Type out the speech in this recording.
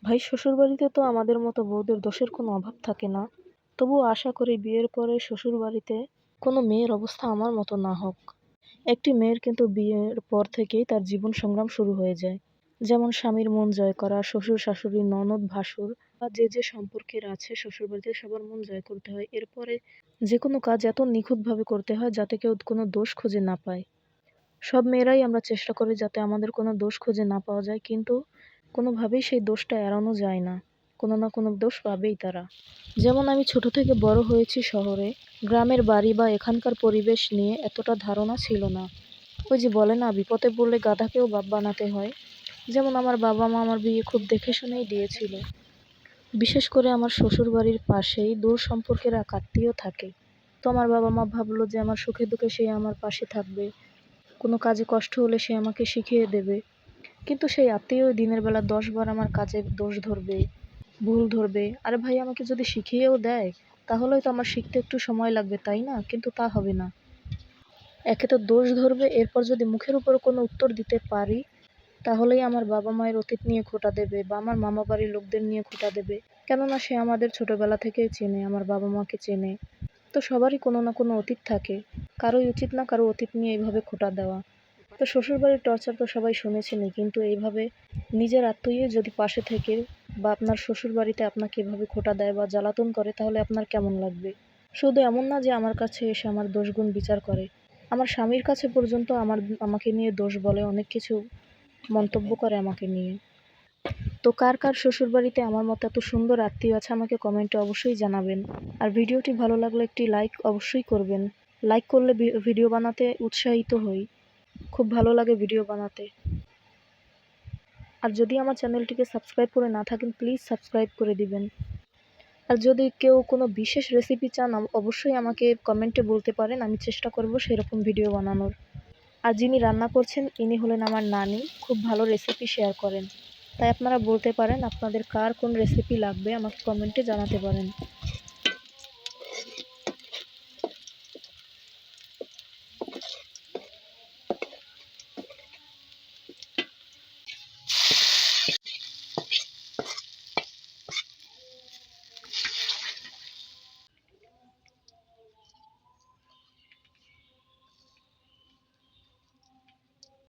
ভাই, শ্বশুরবাড়িতে তো আমাদের মতো বউদের দোষের কোনো অভাব থাকে না। তবুও আশা করি বিয়ের পরে শ্বশুরবাড়িতে কোনো মেয়ের অবস্থা আমার মতো না হোক। একটি মেয়ের কিন্তু বিয়ের পর থেকেই তার জীবন সংগ্রাম শুরু হয়ে যায়। যেমন স্বামীর মন জয় করা, শ্বশুর-শাশুড়ি, ননদ, ভাসুর বা যে সম্পর্কের আছে শ্বশুরবাড়িতে সবার মন জয় করতে হয়। এরপরে যেকোনো কাজ এত নিখুঁতভাবে করতে হয় যাতে কেউ কোনো দোষ খুঁজে না পায়। সব মেয়েরাই আমরা চেষ্টা করি যাতে আমাদের কোনো দোষ খুঁজে না পাওয়া যায়, কিন্তু কোনোভাবেই সেই দোষটা এড়ানো যায় না। কোনো না কোনো দোষ পাবেই তারা। যেমন আমি ছোট থেকে বড় হয়েছি শহরে, গ্রামের বাড়ি বা এখানকার পরিবেশ নিয়ে এতটা ধারণা ছিল না। ওই যে বলে না, বিপদে পড়লে গাধাকেও বাপ বানাতে হয়। যেমন আমার বাবা মা আমার বিয়ে খুব দেখে শুনেই দিয়েছিল। বিশেষ করে আমার শ্বশুর বাড়ির পাশেই দূর সম্পর্কের এক আত্মীয় থাকে। তো আমার বাবা মা ভাবলো যে আমার সুখে দুঃখে সে আমার পাশে থাকবে, কোনো কাজে কষ্ট হলে সে আমাকে শিখিয়ে দেবে। কিন্তু সেই আত্মীয় দিনের বেলা 10 বার আমার কাজে দোষ ধরবে, ভুল ধরবে। আরে ভাই, আমাকে যদি শিখিয়েও দেয় তাহলেই তো আমার শিখতে একটু সময় লাগবে, তাই না? কিন্তু তা হবে না। একে তো দোষ ধরবে, এরপর যদি মুখের উপর কোনো উত্তর দিতে পারি তাহলেই আমার বাবা মায়ের অতীত নিয়ে খোঁটা দেবে বা আমার মামা বাড়ির লোকদের নিয়ে খোঁটা দেবে। কেননা সে আমাদের ছোটবেলা থেকেই চেনে, আমার বাবা মাকে চেনে। তো সবারই কোনো না কোনো অতীত থাকে, কারোই উচিত না কারো অতীত নিয়ে এইভাবে খোঁটা দেওয়া। তো শ্বশুরবাড়ির টর্চার তো সবাই শুনেছেনই, কিন্তু এইভাবে নিজের আত্মীয় যদি পাশে থেকে বা আপনার শ্বশুরবাড়িতে আপনাকে এভাবে খোঁটা দেয় বা জ্বালাতন করে তাহলে আপনার কেমন লাগবে? শুধু এমন না যে আমার কাছে এসে আমার দোষগুণ বিচার করে, আমার স্বামীর কাছে পর্যন্ত আমাকে নিয়ে দোষ বলে, অনেক কিছু মন্তব্য করে আমাকে নিয়ে। তো কার কার শ্বশুরবাড়িতে আমার মতো এত সুন্দর আত্মীয় আছে আমাকে কমেন্টে অবশ্যই জানাবেন। আর ভিডিওটি ভালো লাগলে একটি লাইক অবশ্যই করবেন। লাইক করলে ভিডিও বানাতে উৎসাহিত হই, খুব ভালো লাগে ভিডিও বানাতে। আর যদি আমার চ্যানেলটিকে সাবস্ক্রাইব করে না থাকেন প্লিজ সাবস্ক্রাইব করে দিবেন। আর যদি কেউ কোনো বিশেষ রেসিপি চান অবশ্যই আমাকে কমেন্টে বলতে পারেন, আমি চেষ্টা করব সেরকম ভিডিও বানানোর। আর যিনি রান্না করছেন ইনি হলেন আমার নানি, খুব ভালো রেসিপি শেয়ার করেন। তাই আপনারা বলতে পারেন আপনাদের কার কোন রেসিপি লাগবে, আমাকে কমেন্টে জানাতে পারেন।